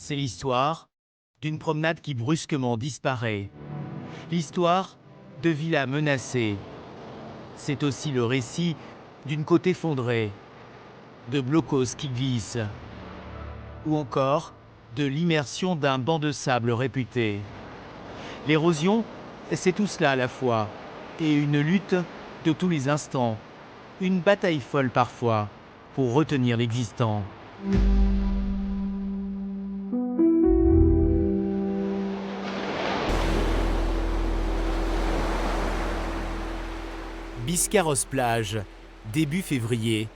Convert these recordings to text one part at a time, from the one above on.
C'est l'histoire d'une promenade qui brusquement disparaît. L'histoire de villas menacées. C'est aussi le récit d'une côte effondrée, de blocos qui glissent, ou encore de l'immersion d'un banc de sable réputé. L'érosion, c'est tout cela à la fois, et une lutte de tous les instants, une bataille folle parfois, pour retenir l'existant. Biscarrosse-Plage, début février.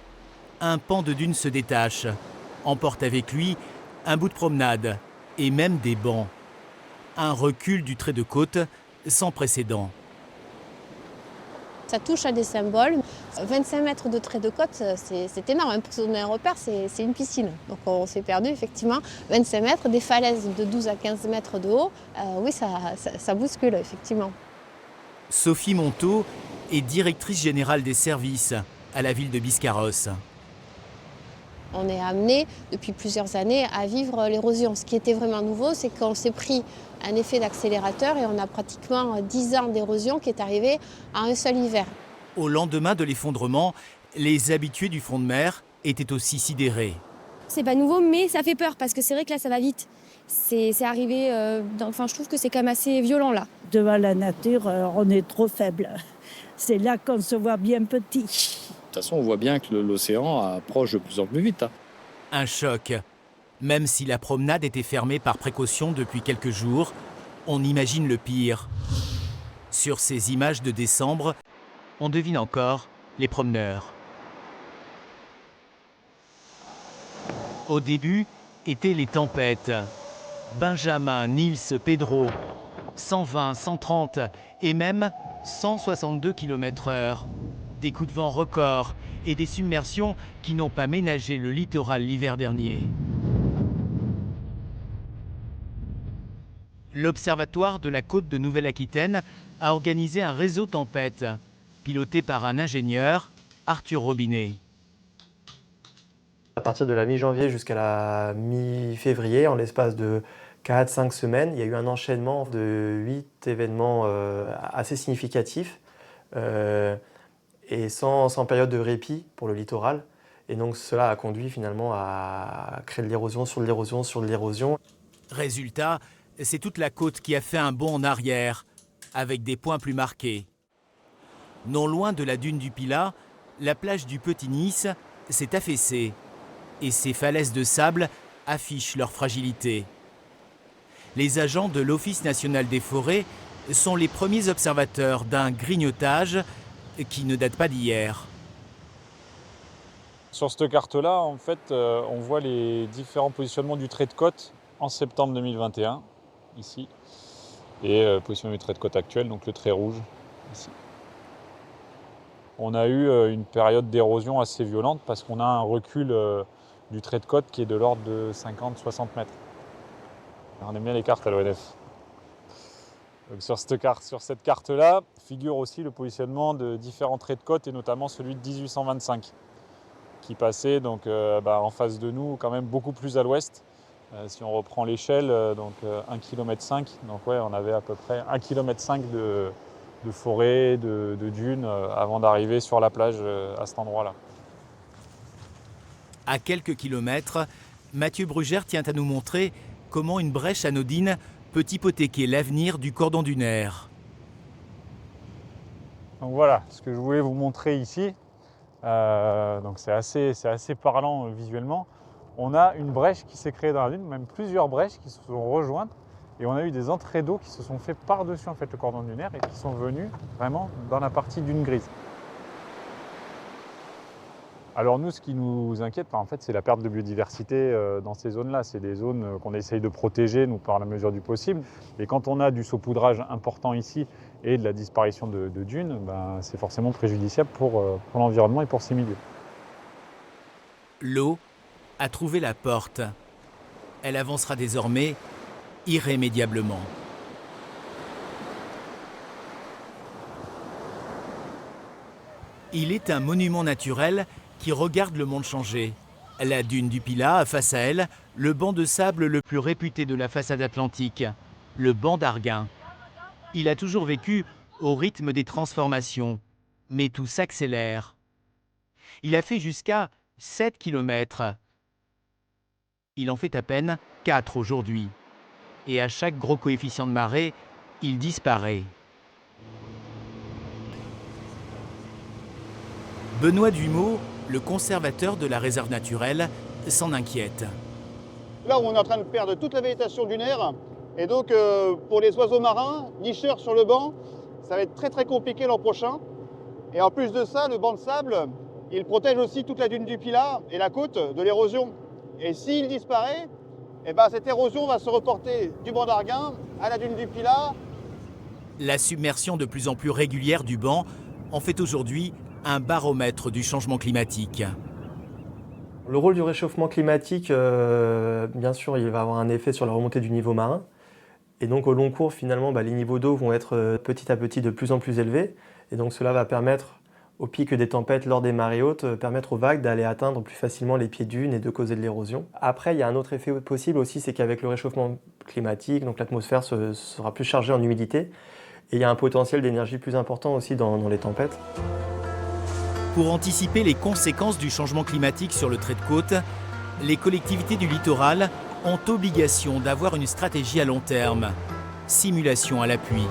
Un pan de dune se détache, emporte avec lui un bout de promenade et même des bancs. Un recul du trait de côte sans précédent. Ça touche à des symboles. 25 mètres de trait de côte, c'est énorme. Pour se donner un repère, c'est une piscine. Donc on s'est perdu effectivement. 25 mètres, des falaises de 12 à 15 mètres de haut. Oui, ça bouscule effectivement. Sophie Monteau est directrice générale des services à la ville de Biscarrosse. On est amené depuis plusieurs années à vivre l'érosion. Ce qui était vraiment nouveau, c'est qu'on s'est pris un effet d'accélérateur et on a pratiquement 10 ans d'érosion qui est arrivé à un seul hiver. Au lendemain de l'effondrement, les habitués du front de mer étaient aussi sidérés. C'est pas nouveau, mais ça fait peur parce que c'est vrai que là, ça va vite. C'est arrivé, je trouve que c'est quand même assez violent là. Devant la nature, on est trop faible. C'est là qu'on se voit bien petit. De toute façon, on voit bien que l'océan approche de plus en plus vite. Un choc. Même si la promenade était fermée par précaution depuis quelques jours, on imagine le pire. Sur ces images de décembre, on devine encore les promeneurs. Au début étaient les tempêtes. Benjamin, Nils, Pedro, 120, 130 et même 162 km/h. Des coups de vent records et des submersions qui n'ont pas ménagé le littoral l'hiver dernier. L'Observatoire de la côte de Nouvelle-Aquitaine a organisé un réseau tempête, piloté par un ingénieur, Arthur Robinet. À partir de la mi-janvier jusqu'à la mi-février, en l'espace de 4-5 semaines, il y a eu un enchaînement de 8 événements assez significatifs et sans période de répit pour le littoral. Et donc cela a conduit finalement à créer de l'érosion sur de l'érosion sur de l'érosion. Résultat, c'est toute la côte qui a fait un bond en arrière, avec des points plus marqués. Non loin de la dune du Pilat, la plage du Petit-Nice s'est affaissée et ses falaises de sable affichent leur fragilité. Les agents de l'Office national des forêts sont les premiers observateurs d'un grignotage qui ne date pas d'hier. Sur cette carte-là, en fait, on voit les différents positionnements du trait de côte en septembre 2021, ici, et positionnement du trait de côte actuel, donc le trait rouge, ici. On a eu une période d'érosion assez violente parce qu'on a un recul du trait de côte qui est de l'ordre de 50-60 mètres. On aime bien les cartes à l'ONF. Donc sur cette carte-là figure aussi le positionnement de différents traits de côte et notamment celui de 1825 qui passait donc, en face de nous quand même beaucoup plus à l'ouest. Si on reprend l'échelle, 1,5 km, donc ouais, on avait à peu près 1,5 km de forêt, de dunes avant d'arriver sur la plage à cet endroit-là. À quelques kilomètres, Mathieu Brugère tient à nous montrer comment une brèche anodine peut hypothéquer l'avenir du cordon dunaire. Donc voilà, ce que je voulais vous montrer ici, donc c'est assez parlant visuellement. On a une brèche qui s'est créée dans la dune, même plusieurs brèches qui se sont rejointes, et on a eu des entrées d'eau qui se sont fait par-dessus en fait, le cordon dunaire et qui sont venues vraiment dans la partie dune grise. Alors nous, ce qui nous inquiète, en fait, c'est la perte de biodiversité dans ces zones-là. C'est des zones qu'on essaye de protéger, nous, par la mesure du possible. Et quand on a du saupoudrage important ici et de la disparition de dunes, c'est forcément préjudiciable pour l'environnement et pour ces milieux. L'eau a trouvé la porte. Elle avancera désormais irrémédiablement. Il est un monument naturel qui regarde le monde changer. La dune du Pilat a face à elle le banc de sable le plus réputé de la façade atlantique, le banc d'Arguin. Il a toujours vécu au rythme des transformations, mais tout s'accélère. Il a fait jusqu'à 7 km. Il en fait à peine 4 aujourd'hui. Et à chaque gros coefficient de marée, il disparaît. Benoît Dumeau, le conservateur de la réserve naturelle, s'en inquiète. Là où on est en train de perdre toute la végétation dunaire, et donc pour les oiseaux marins, nicheurs sur le banc, ça va être très très compliqué l'an prochain. Et en plus de ça, le banc de sable, il protège aussi toute la dune du Pilat et la côte de l'érosion. Et s'il disparaît, eh ben, cette érosion va se reporter du banc d'Arguin à la dune du Pilat. La submersion de plus en plus régulière du banc en fait aujourd'hui un baromètre du changement climatique. Le rôle du réchauffement climatique, bien sûr, il va avoir un effet sur la remontée du niveau marin. Et donc au long cours, finalement, les niveaux d'eau vont être petit à petit de plus en plus élevés. Et donc cela va permettre, au pic des tempêtes lors des marées hautes, permettre aux vagues d'aller atteindre plus facilement les pieds dunes et de causer de l'érosion. Après, il y a un autre effet possible aussi, c'est qu'avec le réchauffement climatique, donc l'atmosphère sera plus chargée en humidité. Et il y a un potentiel d'énergie plus important aussi dans les tempêtes. Pour anticiper les conséquences du changement climatique sur le trait de côte, les collectivités du littoral ont obligation d'avoir une stratégie à long terme. Simulation à l'appui.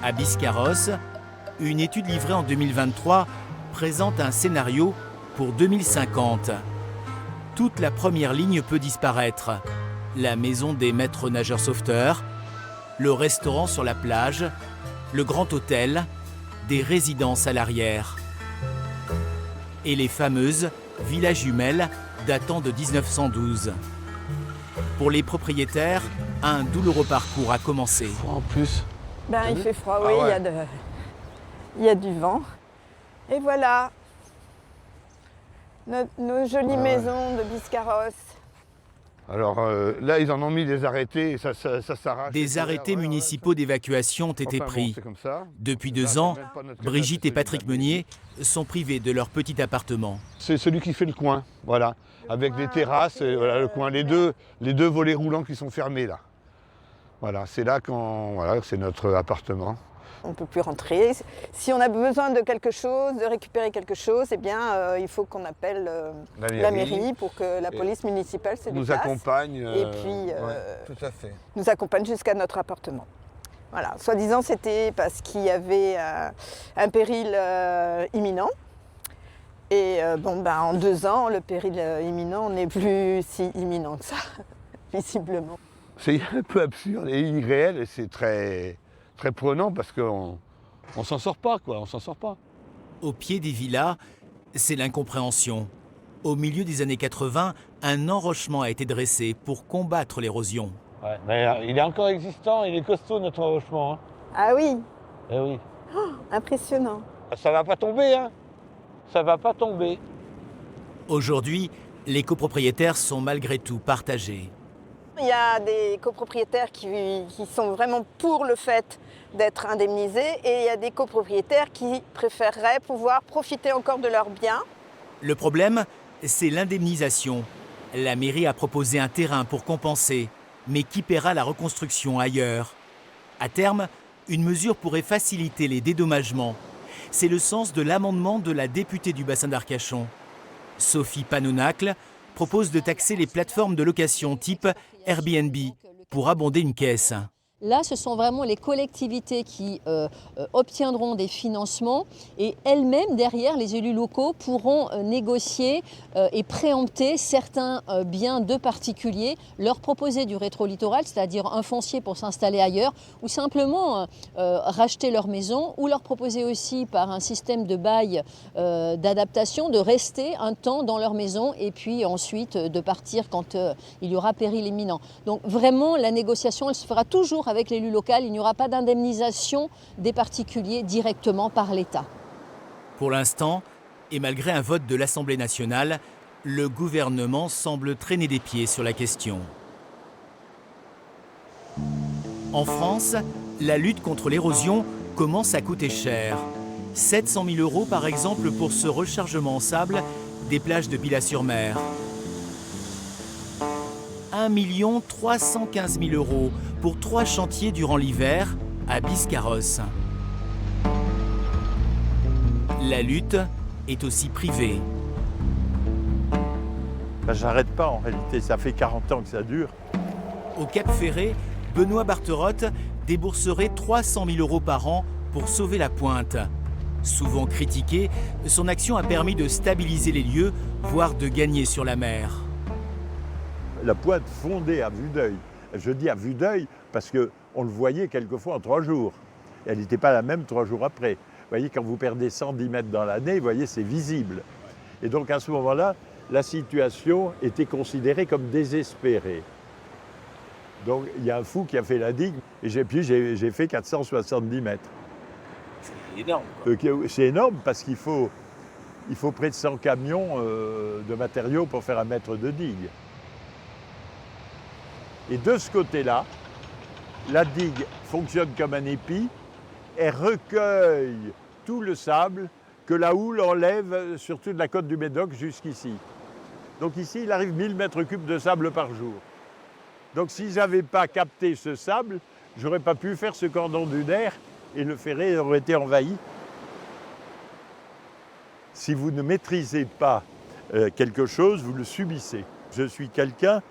À Biscarrosse, une étude livrée en 2023 présente un scénario pour 2050. Toute la première ligne peut disparaître. La maison des maîtres nageurs sauveteurs, le restaurant sur la plage, le grand hôtel, des résidences à l'arrière. Et les fameuses villas jumelles datant de 1912. Pour les propriétaires, un douloureux parcours a commencé. En plus. Il fait froid, oui, il y a du vent. Et voilà, nos jolies maisons de Biscarrosse. Alors là, ils en ont mis des arrêtés et ça s'arrache. Des arrêtés municipaux d'évacuation ont été pris. Depuis 2 ans, Brigitte et Patrick Meunier sont privés de leur petit appartement. C'est celui qui fait le coin, voilà, avec des terrasses, et voilà le coin, les deux volets roulants qui sont fermés là. Voilà, c'est là c'est notre appartement. On ne peut plus rentrer. Si on a besoin de quelque chose, de récupérer quelque chose, eh bien, il faut qu'on appelle la mairie pour que la police municipale se déplace. Nous accompagne. Et puis, tout à fait. nous accompagne jusqu'à notre appartement. Voilà, soi-disant, c'était parce qu'il y avait un péril imminent. Et en 2 ans, le péril imminent n'est plus si imminent que ça, visiblement. C'est un peu absurde et irréel et c'est très prenant parce qu'on s'en sort pas, on s'en sort pas. Au pied des villas, c'est l'incompréhension. Au milieu des années 80, un enrochement a été dressé pour combattre l'érosion. Ouais, mais il est encore existant, il est costaud notre enrochement. Hein. Ah oui. Eh oui. Oh, impressionnant. Ça va pas tomber, hein. Ça va pas tomber. Aujourd'hui, les copropriétaires sont malgré tout partagés. Il y a des copropriétaires qui sont vraiment pour le fait d'être indemnisés et il y a des copropriétaires qui préféreraient pouvoir profiter encore de leurs biens. Le problème, c'est l'indemnisation. La mairie a proposé un terrain pour compenser, mais qui paiera la reconstruction ailleurs? À terme, une mesure pourrait faciliter les dédommagements. C'est le sens de l'amendement de la députée du bassin d'Arcachon. Sophie Panonacle propose de taxer les plateformes de location type Airbnb pour abonder une caisse. Là, ce sont vraiment les collectivités qui obtiendront des financements et elles-mêmes, derrière, les élus locaux pourront négocier et préempter certains biens de particuliers, leur proposer du rétro-littoral, c'est-à-dire un foncier pour s'installer ailleurs, ou simplement racheter leur maison, ou leur proposer aussi par un système de bail d'adaptation de rester un temps dans leur maison et puis ensuite de partir quand il y aura péril imminent. Donc vraiment, la négociation, elle se fera toujours avec l'élu local, il n'y aura pas d'indemnisation des particuliers directement par l'État. Pour l'instant, et malgré un vote de l'Assemblée nationale, le gouvernement semble traîner des pieds sur la question. En France, la lutte contre l'érosion commence à coûter cher. 700 000 € par exemple pour ce rechargement en sable des plages de Billat-sur-Mer. 1 315 000 € pour 3 chantiers durant l'hiver à Biscarrosse. La lutte est aussi privée. J'arrête pas en réalité, ça fait 40 ans que ça dure. Au Cap Ferret, Benoît Barterotte débourserait 300 000 € par an pour sauver la pointe. Souvent critiqué, son action a permis de stabiliser les lieux, voire de gagner sur la mer. La pointe fondait à vue d'œil. Je dis à vue d'œil parce qu'on le voyait quelquefois en 3 jours. Elle n'était pas la même 3 jours après. Vous voyez, quand vous perdez 110 mètres dans l'année, vous voyez, c'est visible. Et donc à ce moment-là, la situation était considérée comme désespérée. Donc il y a un fou qui a fait la digue et j'ai fait 470 mètres. C'est énorme. C'est énorme parce qu'il faut près de 100 camions de matériaux pour faire 1 mètre de digue. Et de ce côté-là, la digue fonctionne comme un épi, elle recueille tout le sable que la houle enlève surtout de la côte du Médoc jusqu'ici. Donc ici, il arrive 1000 mètres cubes de sable par jour. Donc si je n'avais pas capté ce sable, je n'aurais pas pu faire ce cordon dunaire et le Ferret aurait été envahi. Si vous ne maîtrisez pas quelque chose, vous le subissez. Je suis quelqu'un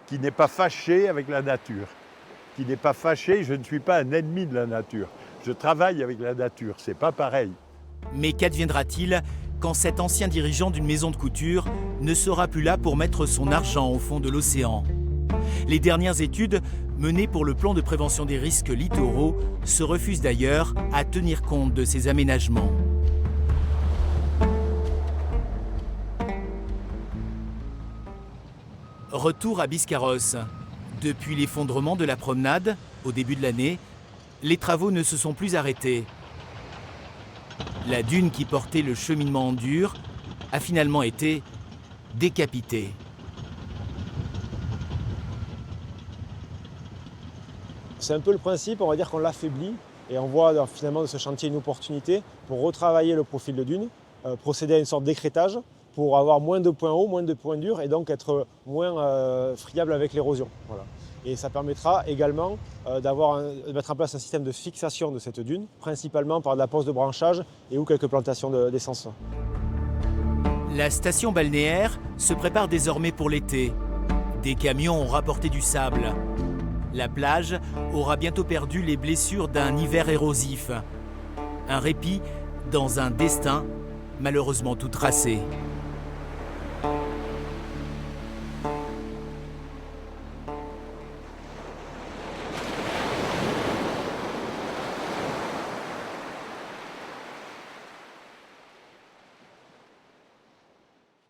qui n'est pas fâché avec la nature, qui n'est pas fâché, je ne suis pas un ennemi de la nature. Je travaille avec la nature, c'est pas pareil. Mais qu'adviendra-t-il quand cet ancien dirigeant d'une maison de couture ne sera plus là pour mettre son argent au fond de l'océan? Les dernières études menées pour le plan de prévention des risques littoraux se refusent d'ailleurs à tenir compte de ces aménagements. Retour à Biscarrosse. Depuis l'effondrement de la promenade, au début de l'année, les travaux ne se sont plus arrêtés. La dune qui portait le cheminement en dur a finalement été décapitée. C'est un peu le principe, on va dire qu'on l'affaiblit et on voit finalement de ce chantier une opportunité pour retravailler le profil de dune, procéder à une sorte d'écrêtage pour avoir moins de points hauts, moins de points durs et donc être moins friable avec l'érosion. Voilà. Et ça permettra également de mettre en place un système de fixation de cette dune, principalement par de la pose de branchage et ou quelques plantations d'essence. La station balnéaire se prépare désormais pour l'été. Des camions ont rapporté du sable. La plage aura bientôt perdu les blessures d'un hiver érosif. Un répit dans un destin malheureusement tout tracé.